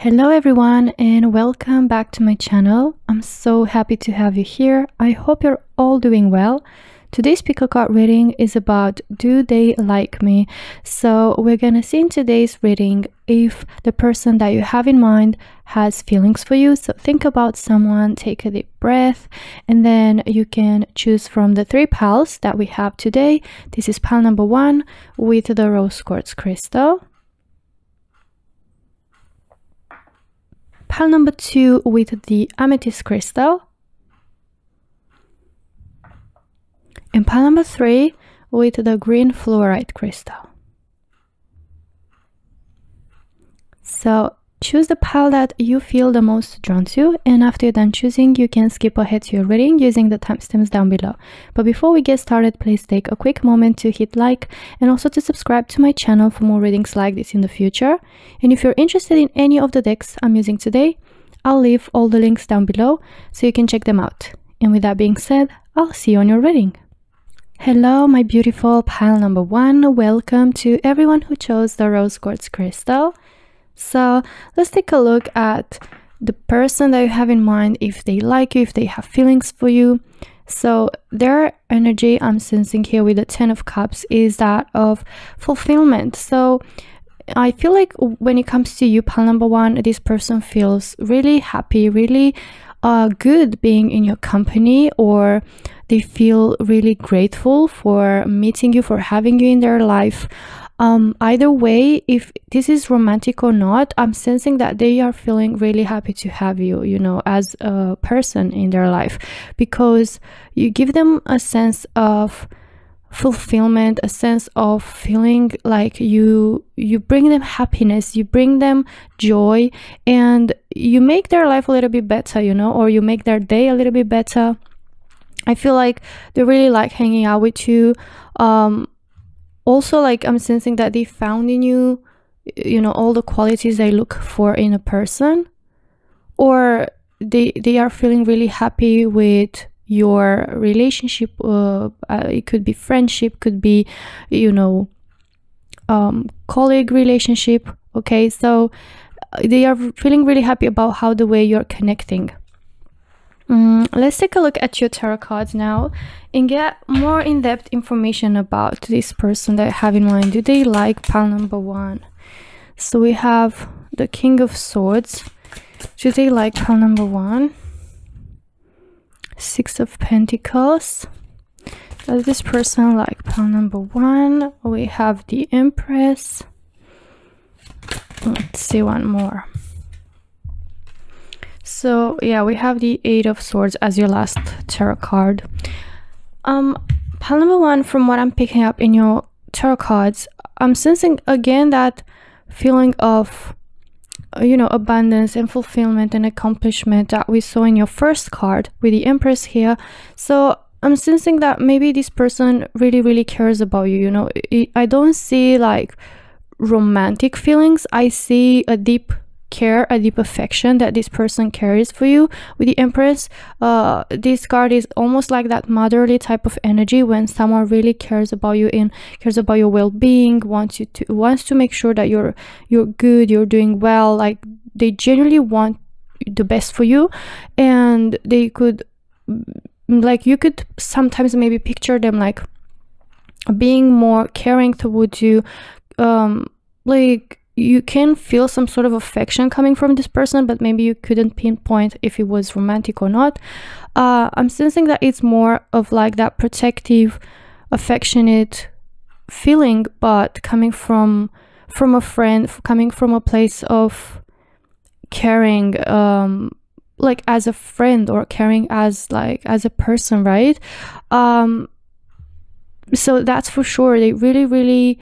Hello everyone and welcome back to my channel. I'm so happy to have you here. I hope you're all doing well. Today's pick a card reading is about do they like me? So we're gonna see in today's reading if the person that you have in mind has feelings for you. So think about someone, take a deep breath, and then you can choose from the 3 piles that we have today. This is pile number 1 with the rose quartz crystal. Pile number 2 with the amethyst crystal. And pile number 3 with the green fluorite crystal. So choose the pile that you feel the most drawn to, and after you're done choosing, you can skip ahead to your reading using the timestamps down below. But before we get started, please take a quick moment to hit like and also to subscribe to my channel for more readings like this in the future. And if you're interested in any of the decks I'm using today, I'll leave all the links down below so you can check them out. And with that being said, I'll see you on your reading. Hello my beautiful pile number 1, welcome to everyone who chose the rose quartz crystal. So let's take a look at the person that you have in mind, if they like you, if they have feelings for you. So their energy I'm sensing here with the 10 of cups is that of fulfillment. So I feel like when it comes to you, pile number 1, this person feels really happy, really good being in your company, or they feel really grateful for meeting you, for having you in their life. Either way, if this is romantic or not, I'm sensing that they are feeling really happy to have you, you know, as a person in their life, because you give them a sense of fulfillment, a sense of feeling like you bring them happiness, you bring them joy, and you make their life a little bit better, you know, or you make their day a little bit better. I feel like they really like hanging out with you. Also, like, I'm sensing that they found in you, you know, all the qualities they look for in a person, or they are feeling really happy with your relationship. It could be friendship, could be, you know, colleague relationship. Okay, so they are feeling really happy about how the way you're connecting. Let's take a look at your tarot cards now and get more in-depth information about this person that I have in mind. Do they like pile number 1? So we have the King of Swords. Do they like pile number 1? 6 of Pentacles. Does this person like pile number 1? We have the Empress. Let's see one more. So yeah, we have the 8 of Swords as your last tarot card. Pile number 1, from what I'm picking up in your tarot cards, I'm sensing again that feeling of, you know, abundance and fulfillment and accomplishment that we saw in your first card with the Empress here. So I'm sensing that maybe this person really cares about you, you know. I don't see like romantic feelings, I see a deep care, a deep affection that this person carries for you. With the Empress, this card is almost like that motherly type of energy when someone really cares about you and cares about your well-being, wants to make sure that you're good, you're doing well. Like, they genuinely want the best for you, and they could, like, you could sometimes maybe picture them like being more caring towards you. Like, you can feel some sort of affection coming from this person, but maybe you couldn't pinpoint if it was romantic or not. I'm sensing that it's more of like that protective, affectionate feeling, but coming from a friend, coming from a place of caring, like as a friend, or caring as a person, right? So that's for sure. They really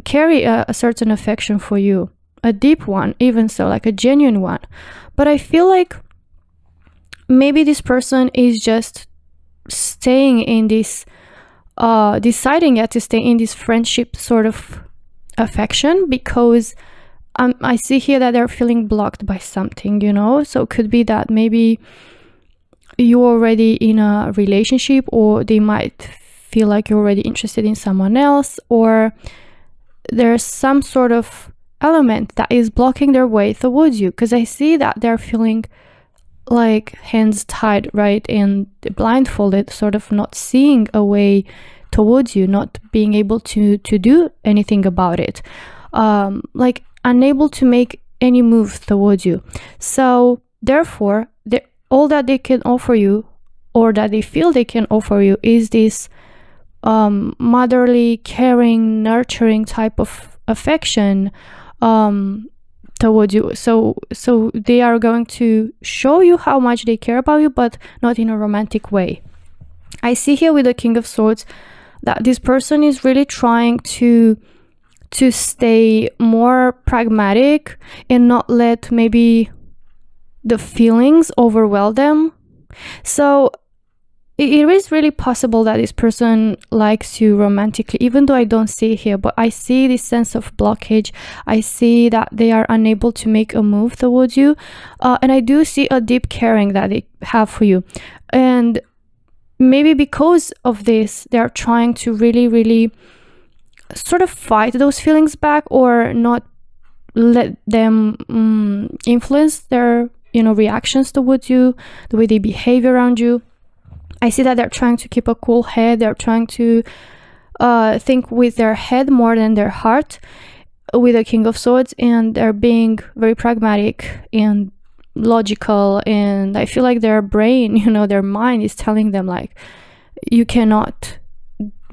carry a certain affection for you, a deep one, even so, like a genuine one. But I feel like maybe this person is just staying in this, deciding yet to stay in this friendship sort of affection, because I see here that they're feeling blocked by something, you know. So it could be that maybe you're already in a relationship, or they might feel like you're already interested in someone else, or there's some sort of element that is blocking their way towards you, because I see that they're feeling like hands tied, right, and blindfolded, sort of not seeing a way towards you, not being able to do anything about it, like unable to make any move towards you. So therefore, all that they can offer you, or that they feel they can offer you, is this motherly, caring, nurturing type of affection towards you. So they are going to show you how much they care about you, but not in a romantic way. I see here with the King of Swords that this person is really trying to stay more pragmatic and not let maybe the feelings overwhelm them. So it is really possible that this person likes you romantically, even though I don't see it here, but I see this sense of blockage. I see that they are unable to make a move towards you, and I do see a deep caring that they have for you. And maybe because of this, they're trying to really sort of fight those feelings back, or not let them influence their reactions towards you, the way they behave around you. I see that they're trying to keep a cool head. They're trying to think with their head more than their heart with the King of Swords, and they're being very pragmatic and logical. And I feel like their brain, their mind is telling them like, you cannot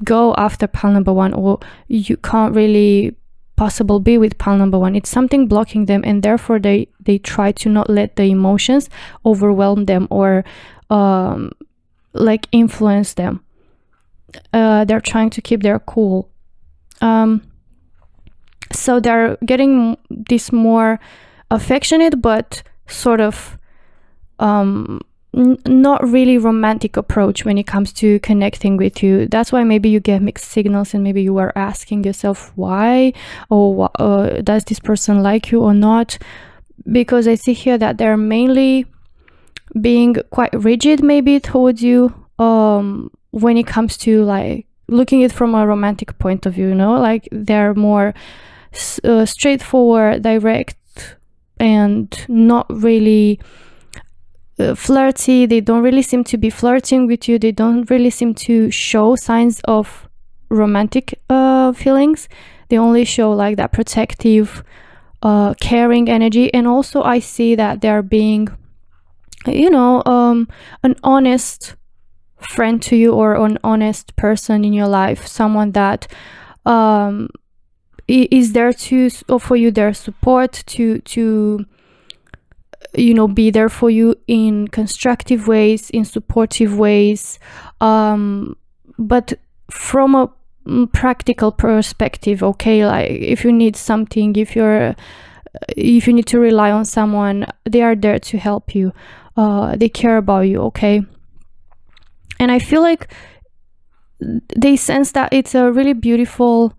go after pile number one, or you can't really possible be with pile number one. It's something blocking them, and therefore they try to not let the emotions overwhelm them, or like influence them. They're trying to keep their cool. So they're getting this more affectionate, but sort of not really romantic approach when it comes to connecting with you. That's why maybe you get mixed signals, and maybe you are asking yourself why, or does this person like you or not? Because I see here that they're mainly being quite rigid maybe towards you when it comes to like looking at it from a romantic point of view, like they're more straightforward, direct, and not really flirty. They don't really seem to be flirting with you. They don't really seem to show signs of romantic feelings. They only show like that protective, caring energy. And also I see that they're being an honest friend to you, or an honest person in your life, someone that is there to offer you their support, to be there for you in constructive ways, in supportive ways, but from a practical perspective. Okay, like if you need something, if you need to rely on someone, they are there to help you. They care about you. Okay, and I feel like they sense that it's a really beautiful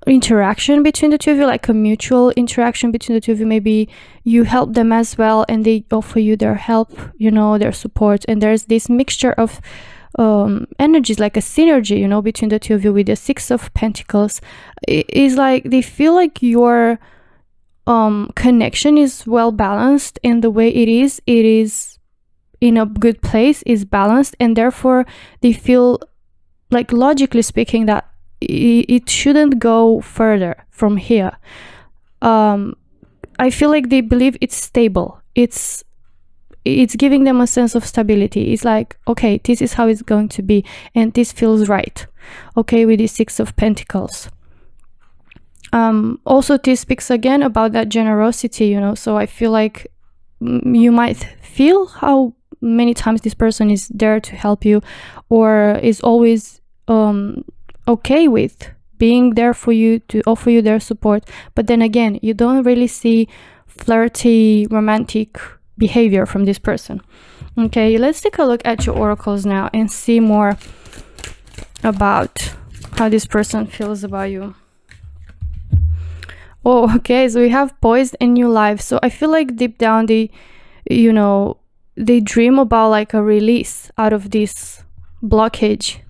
interaction between the two of you, like a mutual interaction between the two of you. Maybe you help them as well, and they offer you their help, their support, and there's this mixture of energies, like a synergy, between the two of you. With the Six of Pentacles, it is like they feel like your connection is well balanced, and the way it is in a good place, is balanced, and therefore they feel like, logically speaking, that it shouldn't go further from here. I feel like they believe it's stable. It's giving them a sense of stability. It's like, okay, this is how it's going to be, and this feels right. Okay, with the Six of Pentacles. Also, this speaks again about that generosity, so I feel like you might feel how many times this person is there to help you, or is always okay with being there for you, to offer you their support. But then again, you don't really see flirty, romantic behavior from this person. Okay, let's take a look at your oracles now and see more about how this person feels about you. Oh, okay, so we have Poised and New Life. So I feel like deep down they dream about like a release out of this blockage.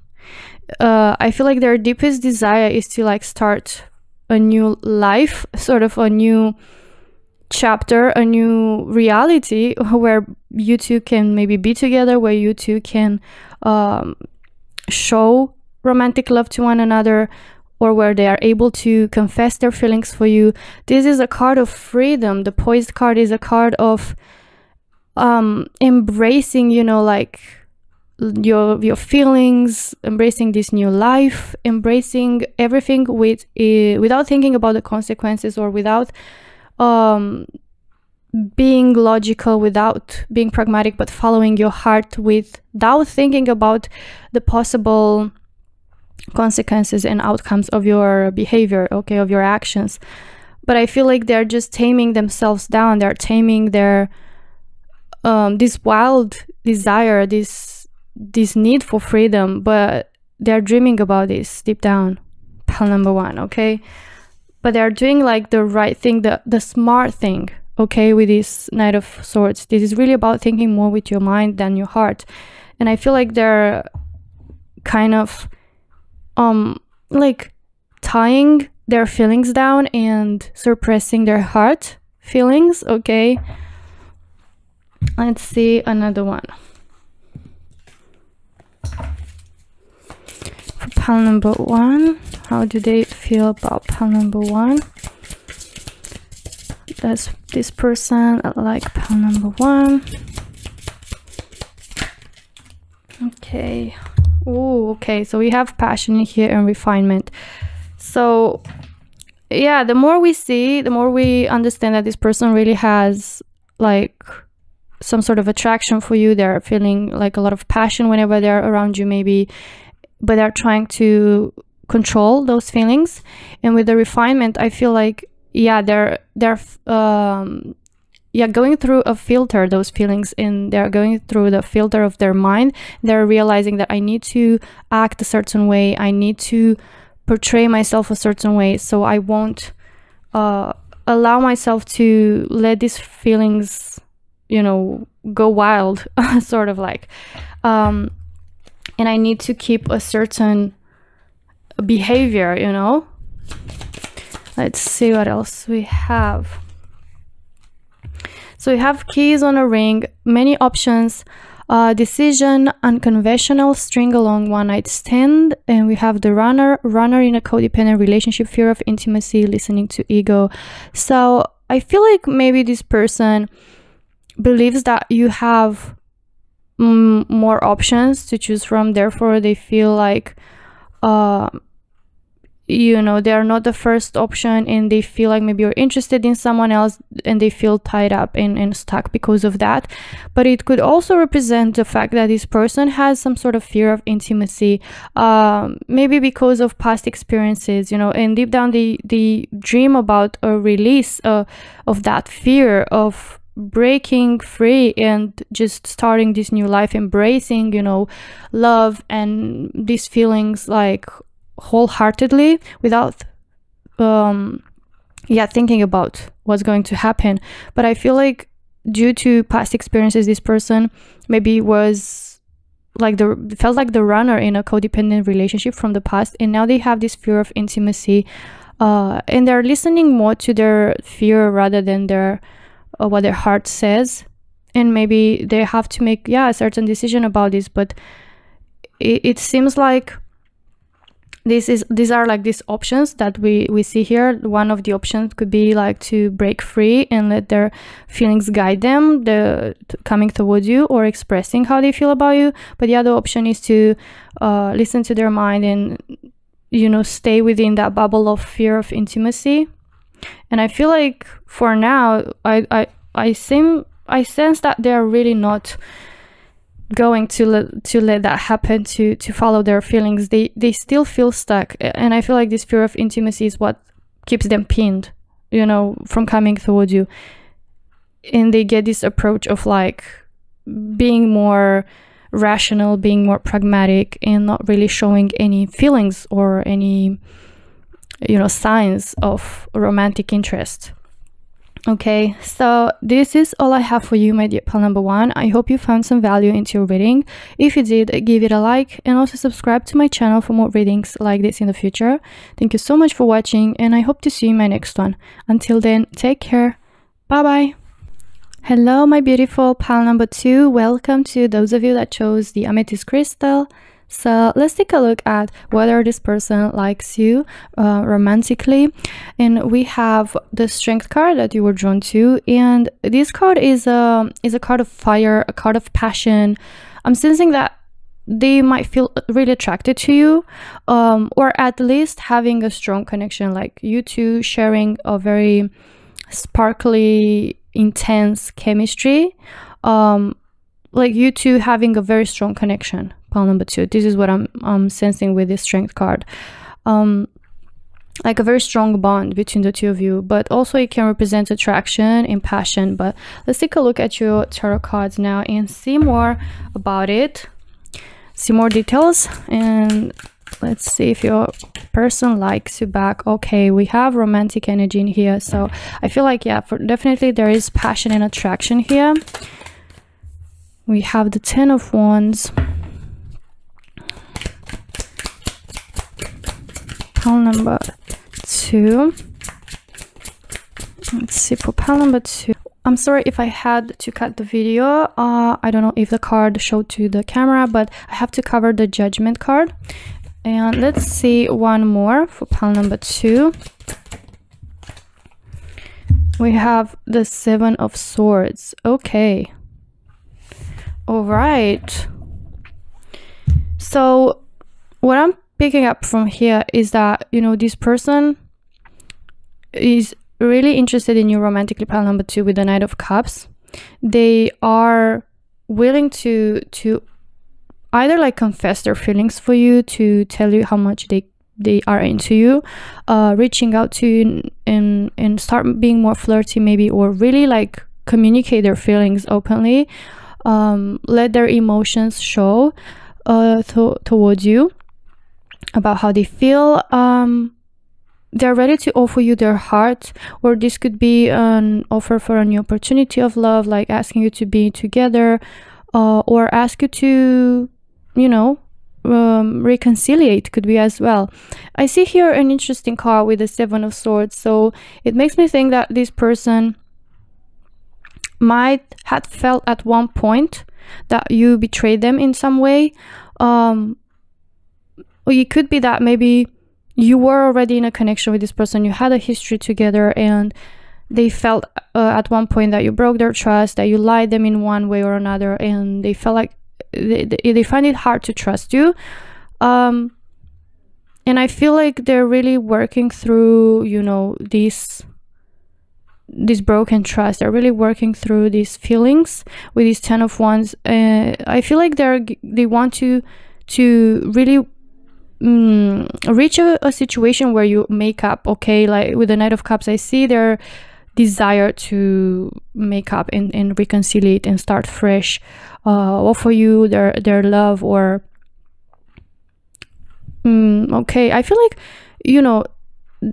I feel like their deepest desire is to like start a new life, sort of a new chapter, a new reality where you two can maybe be together, where you two can show romantic love to one another, or where they are able to confess their feelings for you. This is a card of freedom. The Poised card is a card of embracing, you know, like your feelings, embracing this new life, embracing everything without thinking about the consequences, or without being logical, without being pragmatic, but following your heart without thinking about the possible consequences and outcomes of your behavior, okay, of your actions. But I feel like they're just taming themselves down. They're taming their this wild desire, this need for freedom, but they're dreaming about this deep down. Pile number 1, okay? But they're doing like the right thing, the smart thing, okay, with this Knight of Swords. This is really about thinking more with your mind than your heart. And I feel like they're kind of like tying their feelings down and suppressing their heart feelings, okay? Let's see another one. For pile number 1, how do they feel about pile number 1? That's this person, like pile number 1. Okay. Oh, okay. So we have passion in here and refinement. So yeah, the more we see, the more we understand that this person really has like some sort of attraction for you. They're feeling like a lot of passion whenever they're around you, maybe, but they're trying to control those feelings. And with the refinement, I feel like, yeah, they're going through a filter, those feelings, and they're going through the filter of their mind. They're realizing that I need to act a certain way, I need to portray myself a certain way, so I won't allow myself to let these feelings, you know, go wild, sort of like, and I need to keep a certain behavior, you know. Let's see what else we have. So we have keys on a ring, many options, decision, unconventional, string along, one night stand, and we have the runner in a codependent relationship, fear of intimacy, listening to ego. So I feel like maybe this person believes that you have more options to choose from, therefore they feel like you know, they're not the first option, and they feel like maybe you're interested in someone else, and they feel tied up and stuck because of that. But it could also represent the fact that this person has some sort of fear of intimacy, maybe because of past experiences, you know, and deep down they dream about a release of that fear, of breaking free and just starting this new life, embracing, you know, love and these feelings like wholeheartedly, without thinking about what's going to happen. But I feel like due to past experiences, this person maybe was like felt like the runner in a codependent relationship from the past, and now they have this fear of intimacy, and they're listening more to their fear rather than their what their heart says. And maybe they have to make a certain decision about this, but it seems like these are like these options that we see here. One of the options could be like to break free and let their feelings guide them, coming towards you or expressing how they feel about you. But the other option is to listen to their mind and, you know, stay within that bubble of fear of intimacy. And I feel like for now, I sense that they're really not going to let that happen, to follow their feelings. They still feel stuck, and I feel like this fear of intimacy is what keeps them pinned, you know, from coming towards you. And they get this approach of like being more rational, being more pragmatic, and not really showing any feelings or any, you know, signs of romantic interest. Okay, so this is all I have for you, my dear pal number one. I hope you found some value into your reading. If you did, give it a like and also subscribe to my channel for more readings like this in the future. Thank you so much for watching, and I hope to see you in my next one. Until then, take care. Bye bye. Hello, my beautiful pal number two. Welcome to those of you that chose the Amethyst crystal. So let's take a look at whether this person likes you romantically. And we have the Strength card that you were drawn to, and this card is a card of fire, a card of passion. I'm sensing that they might feel really attracted to you, or at least having a strong connection, like you two sharing a very sparkly, intense chemistry, like you two having a very strong connection. Pile number two, this is what I'm sensing with this Strength card, like a very strong bond between the two of you, but also it can represent attraction and passion. But let's take a look at your tarot cards now and see more about it, see more details, and let's see if your person likes you back. Okay, we have romantic energy in here, so I feel like, yeah, definitely there is passion and attraction here. We have the Ten of Wands. Pile number two. Let's see for pile number two. I'm sorry if I had to cut the video. I don't know if the card showed to the camera, but I have to cover the Judgment card. And let's see one more for pile number two. We have the Seven of Swords. Okay. All right. So what I'm picking up from here is that, you know, this person is really interested in you romantically, pile number two, with the Knight of Cups. They are willing to either like confess their feelings for you, to tell you how much they are into you, reaching out to you and start being more flirty maybe, or really like communicate their feelings openly, let their emotions show towards you about how they feel. They're ready to offer you their heart, or this could be an offer for a new opportunity of love, like asking you to be together, or ask you to, you know, reconciliate could be as well. I see here an interesting card with the Seven of Swords, so it makes me think that this person might have felt at one point that you betrayed them in some way. Or it could be that maybe you were already in a connection with this person, you had a history together, and they felt at one point that you broke their trust, that you lied them in one way or another, and they felt like they find it hard to trust you. And I feel like they're really working through, you know, this broken trust. They're really working through these feelings with these Ten of Wands. I feel like they want to really reach a situation where you make up. Okay, like with the Knight of Cups, I see their desire to make up and reconciliate and start fresh, offer you their love, or okay, I feel like, you know,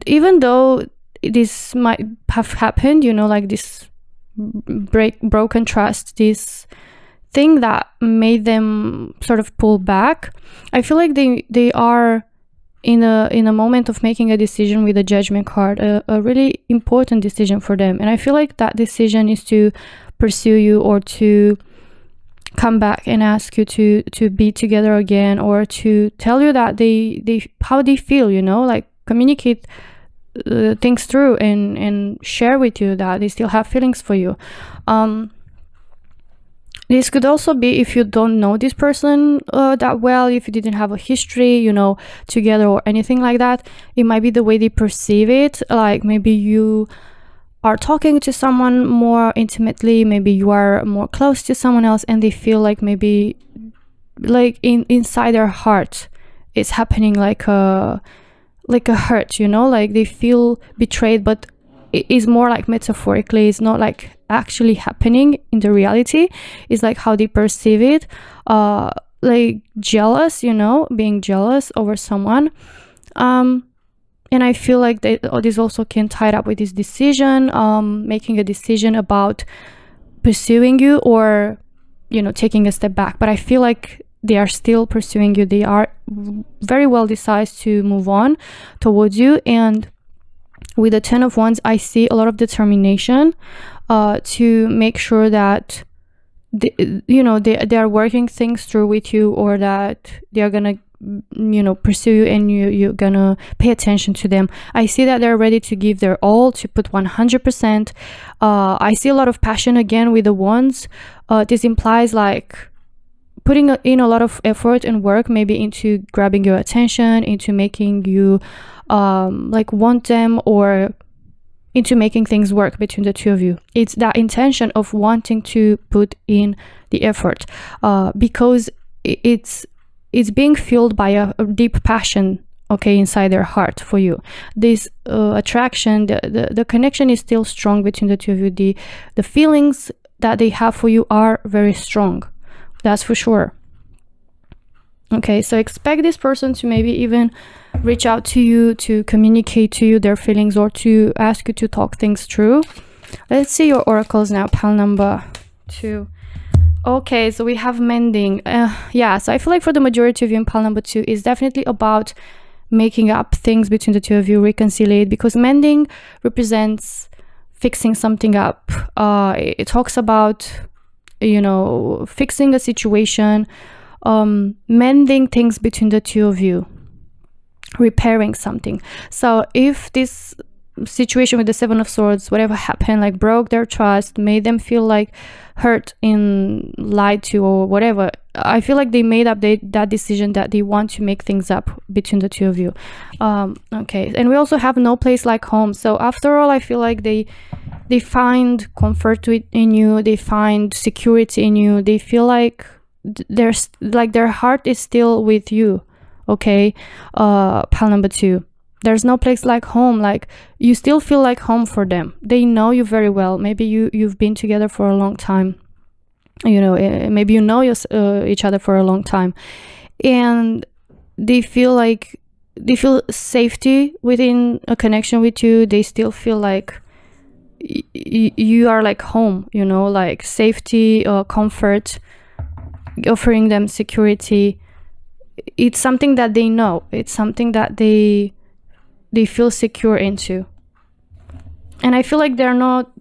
even though this might have happened, you know, like this broken trust, this thing that made them sort of pull back, I feel like they are in a moment of making a decision with the Judgment card, a really important decision for them. And I feel like that decision is to pursue you, or to come back and ask you to be together again, or to tell you that they how they feel, you know, like communicate things through and share with you that they still have feelings for you. This could also be if you don't know this person that well, if you didn't have a history, you know, together or anything like that. It might be the way they perceive it, like maybe you are talking to someone more intimately, maybe you are more close to someone else, and they feel like maybe like inside their heart it's happening like a hurt, you know, like they feel betrayed, but it is more like metaphorically. It's not like actually happening in the reality. It's like how they perceive it, like jealous, you know, being jealous over someone. And I feel like this also can tie it up with this decision, making a decision about pursuing you, or, you know, taking a step back. But I feel like they are still pursuing you. They are very well decided to move on towards you. And with the 10 of Wands, I see a lot of determination to make sure that they are working things through with you, or that they are gonna, you know, pursue you, and you're gonna pay attention to them. I see that they're ready to give their all, to put 100%. I see a lot of passion again with the Wands. This implies like putting in a lot of effort and work, maybe into grabbing your attention, into making you like want them, or into making things work between the two of you. It's that intention of wanting to put in the effort, because it's being fueled by a deep passion, okay, inside their heart for you. This attraction, the connection is still strong between the two of you. The feelings that they have for you are very strong, that's for sure. Okay, so expect this person to maybe even reach out to you, to communicate to you their feelings, or to ask you to talk things through. Let's see your oracles now, pile number 2. Okay, so we have mending. Yeah, so I feel like for the majority of you in pile number 2 is definitely about making up things between the two of you, reconciliate, because mending represents fixing something up. It talks about, you know, fixing a situation, mending things between the two of you, repairing something. So if this situation with the 7 of Swords, whatever happened, like broke their trust, made them feel like hurt and lied to, or whatever, I feel like they made up that decision that they want to make things up between the two of you. Okay, and we also have no place like home. So after all, I feel like they find comfort in you, they find security in you, they feel like their heart is still with you. Okay, pile number 2, there's no place like home. Like, you still feel like home for them. They know you very well. Maybe you've been together for a long time, you know, maybe you know each other for a long time, and they feel safety within a connection with you. They still feel like you are like home, you know, like safety, comfort, offering them security. It's something that they know. It's something that they feel secure into. And I feel like they're not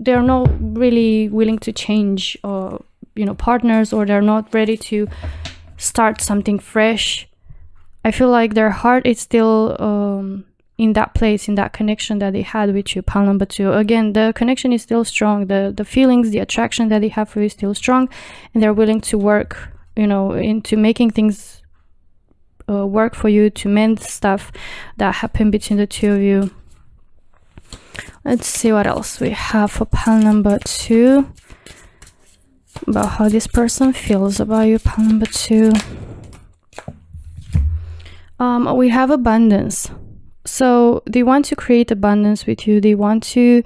really willing to change, or, you know, partners, or they're not ready to start something fresh. I feel like their heart is still in that place, in that connection that they had with you, pile number 2. Again, the connection is still strong. The feelings, the attraction that they have for you is still strong, and they're willing to work, you know, into making things work for you, to mend stuff that happened between the two of you. Let's see what else we have for pile number 2, about how this person feels about you, pile number 2. We have abundance. So they want to create abundance with you. They want to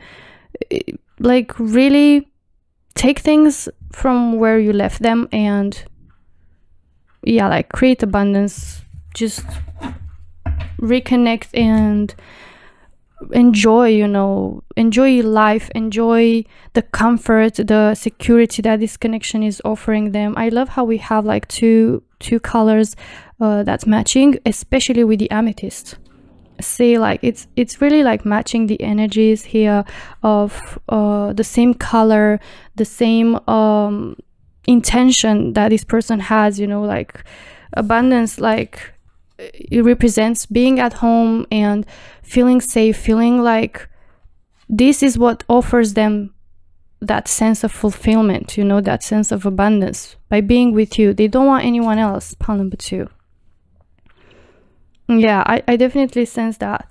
like really take things from where you left them, and yeah, like create abundance, just reconnect and enjoy, you know, enjoy life, enjoy the comfort, the security that this connection is offering them. I love how we have like two colors that's matching, especially with the amethyst. See, like it's really like matching the energies here of the same color, the same intention that this person has, you know, like abundance, like it represents being at home and feeling safe, feeling like this is what offers them that sense of fulfillment, you know, that sense of abundance by being with you. They don't want anyone else, pile number 2. Yeah, I definitely sense that.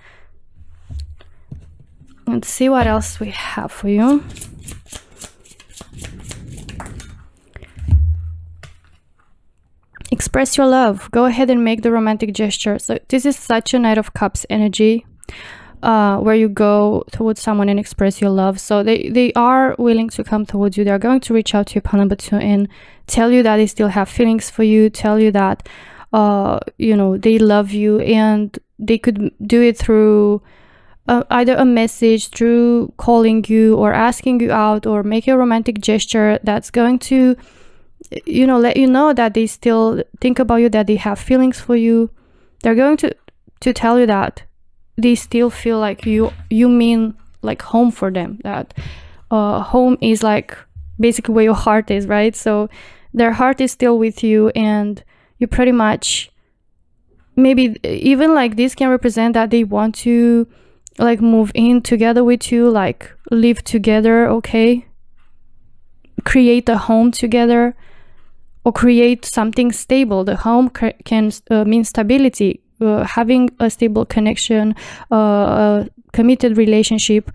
Let's see what else we have for you. Express your love. Go ahead and make the romantic gesture. So this is such a Knight of Cups energy, where you go towards someone and express your love. So they are willing to come towards you. They're going to reach out to you, pile number 2, and tell you that they still have feelings for you, tell you that you know, they love you, and they could do it through either a message through calling you or asking you out or make a romantic gesture that's going to, you know, let you know that they still think about you, that they have feelings for you. They're going to tell you that they still feel like you mean like home for them, that home is like basically where your heart is, right? So their heart is still with you, and you pretty much, maybe even like this can represent that they want to like move in together with you, like live together, okay, create a home together, or create something stable. The home can mean stability, having a stable connection, a committed relationship,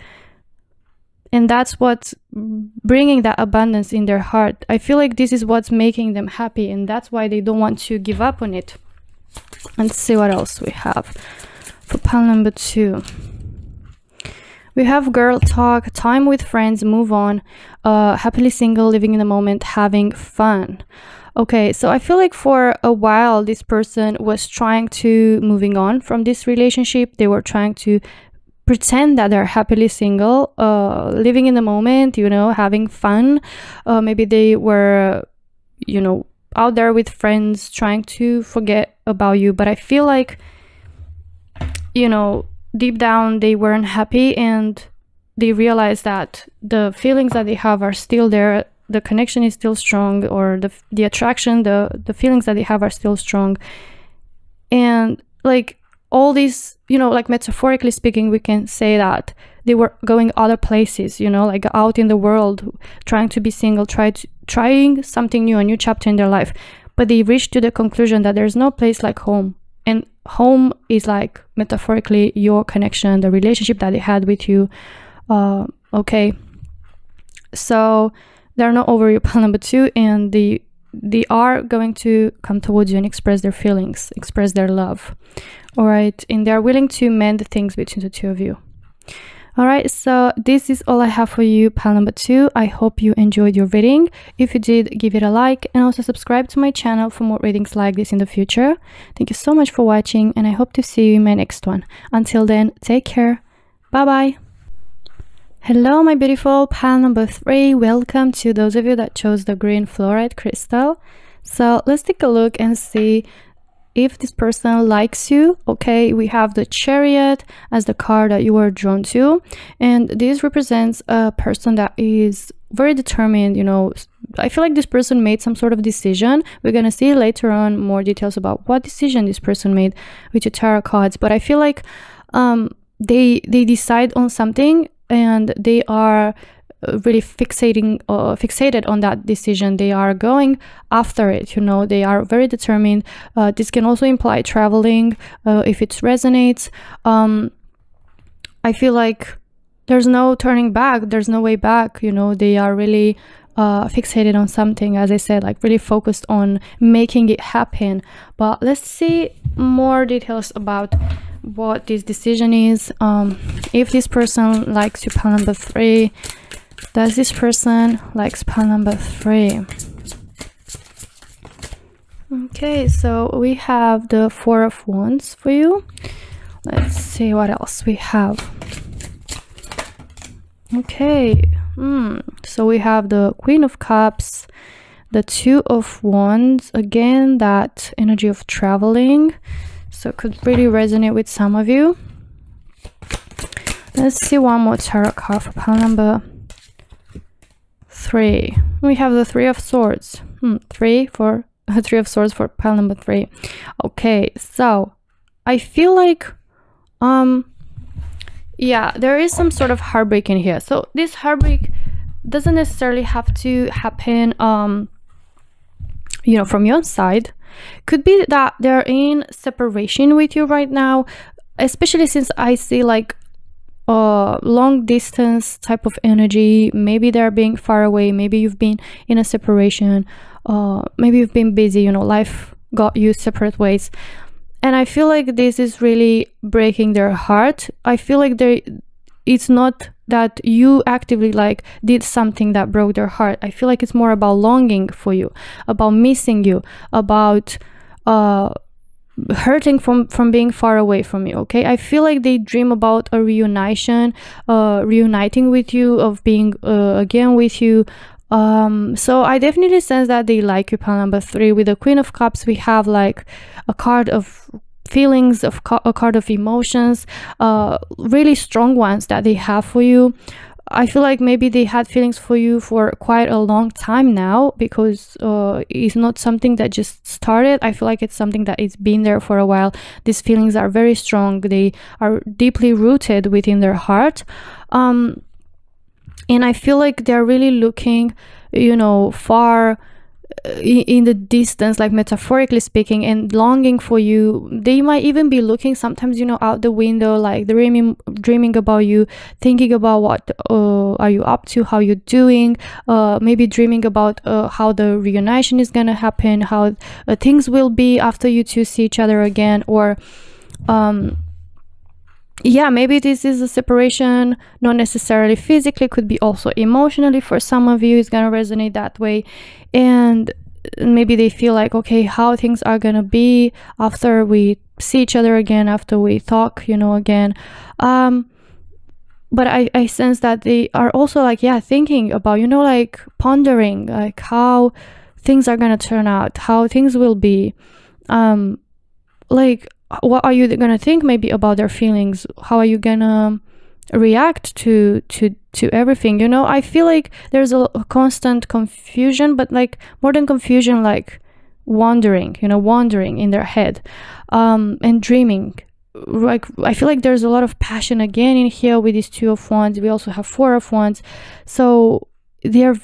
and that's what's bringing that abundance in their heart. I feel like this is what's making them happy, and that's why they don't want to give up on it. Let's see what else we have for pile number 2. We have girl talk, time with friends, move on, happily single, living in the moment, having fun. Okay, so I feel like for a while this person was trying to moving on from this relationship. They were trying to pretend that they're happily single, living in the moment, you know, having fun. Maybe they were, you know, out there with friends trying to forget about you. But I feel like, you know, deep down they weren't happy, and they realized that the feelings that they have are still there. The connection is still strong, or the attraction, the feelings that they have are still strong. And like all these, you know, like metaphorically speaking, we can say that they were going other places, you know, like out in the world, trying to be single, trying something new, a new chapter in their life. But they reached to the conclusion that there's no place like home. And home is like metaphorically your connection, the relationship that they had with you. Okay, so they're not over you, pile number 2, and they are going to come towards you and express their feelings, express their love. All right, and they're willing to mend things between the two of you. All right, so this is all I have for you, pile number 2. I hope you enjoyed your reading. If you did, give it a like, and also subscribe to my channel for more readings like this in the future. Thank you so much for watching, and I hope to see you in my next one. Until then, take care. Bye bye. Hello, my beautiful pile number 3. Welcome to those of you that chose the green fluorite crystal. So let's take a look and see if this person likes you. Okay, we have the Chariot as the card that you are drawn to, and this represents a person that is very determined. You know, I feel like this person made some sort of decision. We're gonna see later on more details about what decision this person made with your tarot cards, but I feel like they decide on something, and they are really fixated on that decision. They are going after it, you know, they are very determined. This can also imply traveling, if it resonates. I feel like there's no turning back, there's no way back, you know. They are really fixated on something, as I said, like really focused on making it happen. But let's see more details about what this decision is. If this person likes you, pile number 3. Does this person likes pile number 3? Okay, so we have the 4 of Wands for you. Let's see what else we have. Okay, so we have the Queen of Cups, the 2 of Wands, again that energy of traveling, so it could really resonate with some of you. Let's see one more tarot card for pile number 3. We have the 3 of Swords. 3 of Swords for pile number 3. Okay, so I feel like yeah, there is some sort of heartbreak in here. So this heartbreak doesn't necessarily have to happen you know, from your side. Could be that they're in separation with you right now, especially since I see like long distance type of energy. Maybe they're being far away, maybe you've been in a separation, maybe you've been busy, you know, life got you separate ways, and I feel like this is really breaking their heart. I feel like it's not that you actively like did something that broke their heart. I feel like it's more about longing for you, about missing you, about hurting from being far away from you. Okay, I feel like they dream about a reuniting with you, of being again with you. So I definitely sense that they like you, pile number 3. With the Queen of Cups, we have like a card of feelings, of a card of emotions, really strong ones that they have for you. I feel like maybe they had feelings for you for quite a long time now, because it's not something that just started. I feel like it's something that it's been there for a while. These feelings are very strong. They are deeply rooted within their heart. And I feel like they're really looking, you know, far in the distance, like metaphorically speaking, and longing for you. They might even be looking sometimes, you know, out the window, like dreaming about you, thinking about what are you up to, how you're doing, maybe dreaming about how the reunition is gonna happen, how things will be after you two see each other again, or yeah, maybe this is a separation, not necessarily physically, could be also emotionally. For some of you, it's gonna resonate that way. And maybe they feel like, okay, how things are gonna be after we see each other again, after we talk, you know, again. But I sense that they are also like, yeah, thinking about, you know, like pondering like how things are gonna turn out, how things will be. Like, what are you gonna think maybe about their feelings? How are you gonna react to everything? You know, I feel like there's a constant confusion, but like more than confusion, like wandering, you know, wandering in their head, and dreaming. Like, I feel like there's a lot of passion again in here with these 2 of Wands. We also have 4 of Wands, so they're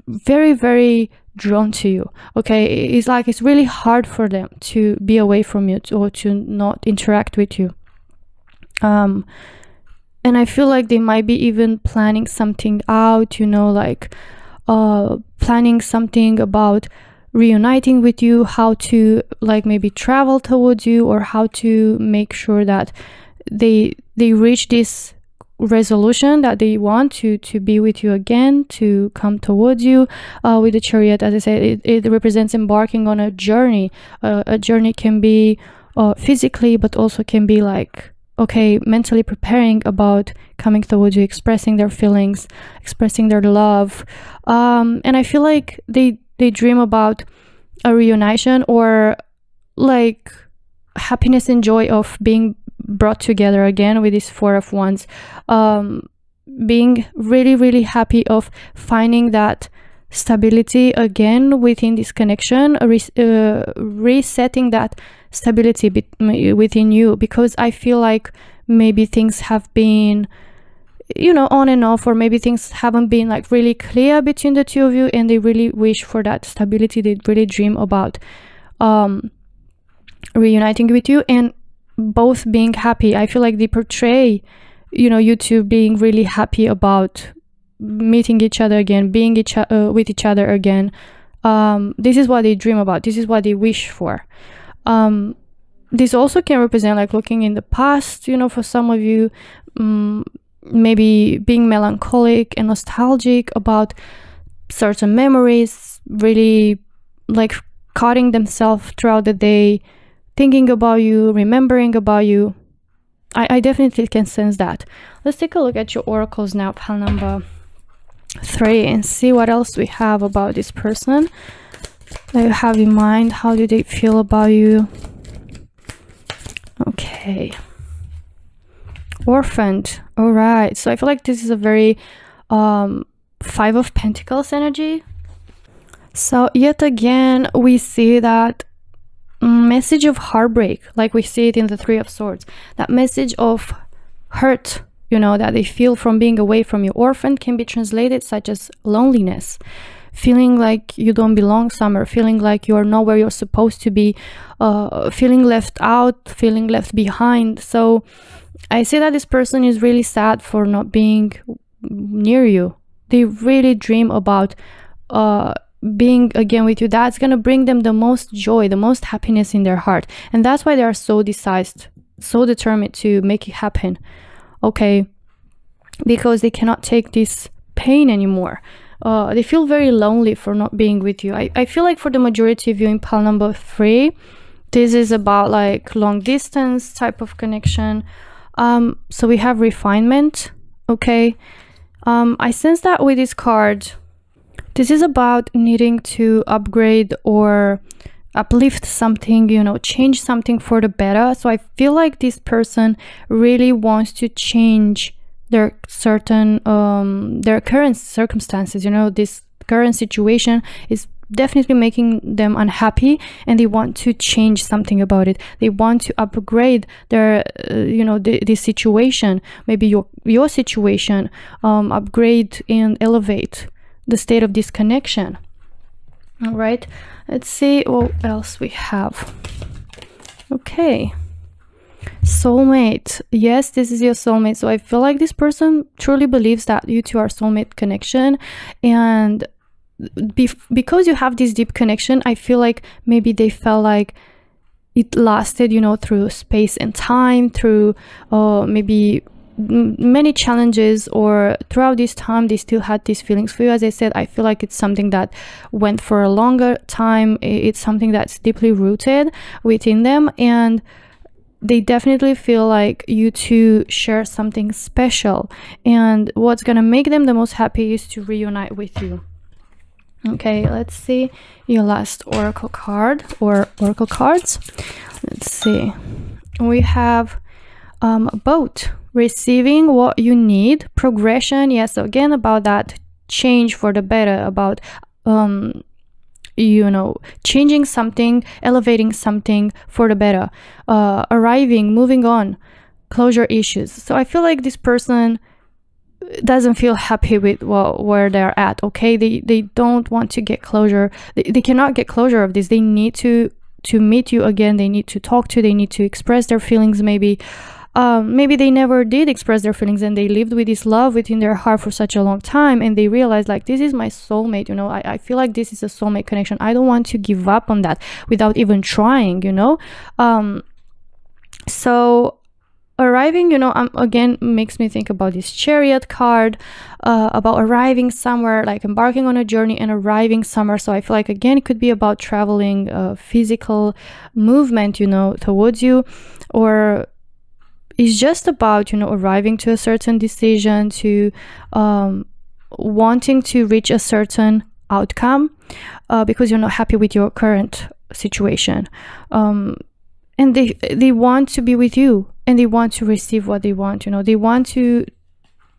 very, very drawn to you. Okay, it's like it's really hard for them to be away from you, or to not interact with you. And I feel like they might be even planning something out, you know, like planning something about reuniting with you, how to like maybe travel towards you, or how to make sure that they reach this resolution that they want to be with you again, to come towards you. With the Chariot, as I said, it represents embarking on a journey. A journey can be physically, but also can be like, okay, mentally preparing about coming towards you, expressing their feelings, expressing their love. And I feel like they dream about a reunition, or like happiness and joy of being brought together again with this 4 of Wands, being really, really happy of finding that stability again within this connection, resetting that stability within you, because I feel like maybe things have been, you know, on and off, or maybe things haven't been like really clear between the 2 of you, and they really wish for that stability. They really dream about reuniting with you and both being happy. I feel like they portray, you know, you two being really happy about meeting each other again, being with each other again. This is what they dream about. This is what they wish for. This also can represent like looking in the past, you know, for some of you, maybe being melancholic and nostalgic about certain memories, really like cutting themselves throughout the day, thinking about you, remembering about you. I definitely can sense that. Let's take a look at your oracles now, pile number 3, and see what else we have about this person that you have in mind. How do they feel about you? Okay. Orphaned. All right. So I feel like this is a very 5 of Pentacles energy. So yet again, we see that message of heartbreak, like we see it in the 3 of Swords. That message of hurt, you know, that they feel from being away from you. Orphan can be translated such as loneliness, feeling like you don't belong somewhere, feeling like you're not where you're supposed to be, feeling left out, feeling left behind. So I see that this person is really sad for not being near you. They really dream about being again with you. That's gonna bring them the most joy, the most happiness in their heart, and that's why they are so decisive, so determined to make it happen. Okay, because they cannot take this pain anymore. They feel very lonely for not being with you. I feel like for the majority of you in pile number 3, this is about like long distance type of connection. So we have refinement. Okay, I sense that with this card, this is about needing to upgrade or uplift something, you know, change something for the better. So I feel like this person really wants to change their certain their current circumstances. You know, this current situation is definitely making them unhappy, and they want to change something about it. They want to upgrade their you know, this situation, maybe your situation, upgrade and elevate the state of this connection. All right, let's see what else we have. Okay, soulmate. Yes, this is your soulmate. So I feel like this person truly believes that you two are soulmate connection, and because you have this deep connection, I feel like maybe they felt like it lasted, you know, through space and time, through maybe many challenges, or throughout this time they still had these feelings for you. As I said, I feel like it's something that went for a longer time. It's something that's deeply rooted within them, and they definitely feel like you two share something special, and what's gonna make them the most happy is to reunite with you. Okay, let's see your last oracle card or oracle cards. Let's see. We have both receiving what you need, progression. Yes, so again about that change for the better, about you know, changing something, elevating something for the better, arriving, moving on, closure issues. So I feel like this person doesn't feel happy with where they're at. Okay, they don't want to get closure. They cannot get closure of this. They need to meet you again. They need to talk to you. They need to express their feelings. Maybe they never did express their feelings, and they lived with this love within their heart for such a long time, and they realized like, this is my soulmate, you know. I feel like this is a soulmate connection. I don't want to give up on that without even trying, you know. So arriving, you know, again makes me think about this Chariot card, about arriving somewhere, like embarking on a journey and arriving somewhere. So I feel like again it could be about traveling, physical movement, you know, towards you, or it's just about, you know, arriving to a certain decision, to wanting to reach a certain outcome, because you're not happy with your current situation, and they want to be with you, and they want to receive what they want, you know. They want to,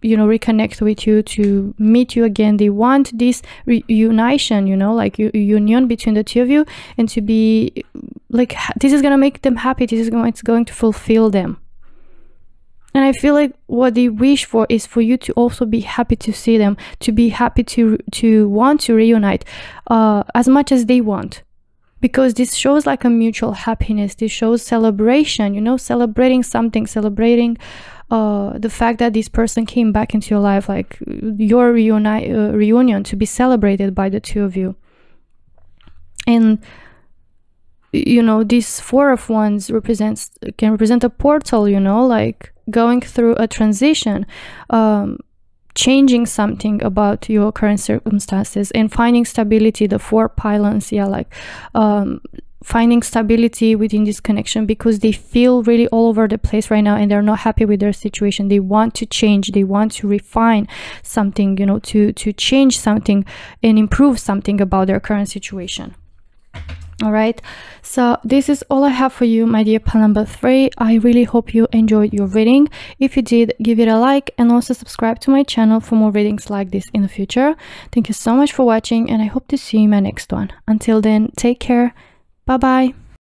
you know, reconnect with you, to meet you again. They want this reunition, you know, like union between the two of you, and to be like, this is gonna make them happy. This is going to fulfill them. And I feel like what they wish for is for you to also be happy to see them, to be happy to want to reunite as much as they want. Because this shows like a mutual happiness. This shows celebration, you know, celebrating something, celebrating the fact that this person came back into your life, like your reunion to be celebrated by the two of you. And you know, this Four of Wands can represent a portal, you know, like going through a transition, changing something about your current circumstances, and finding stability. The Four Pylons, yeah, like finding stability within this connection, because they feel really all over the place right now, and they're not happy with their situation. They want to change, they want to refine something, you know, to change something and improve something about their current situation. All right, so this is all I have for you, my dear pile number 3. I really hope you enjoyed your reading. If you did, give it a like, and also subscribe to my channel for more readings like this in the future. Thank you so much for watching, and I hope to see you in my next one. Until then, take care. Bye bye.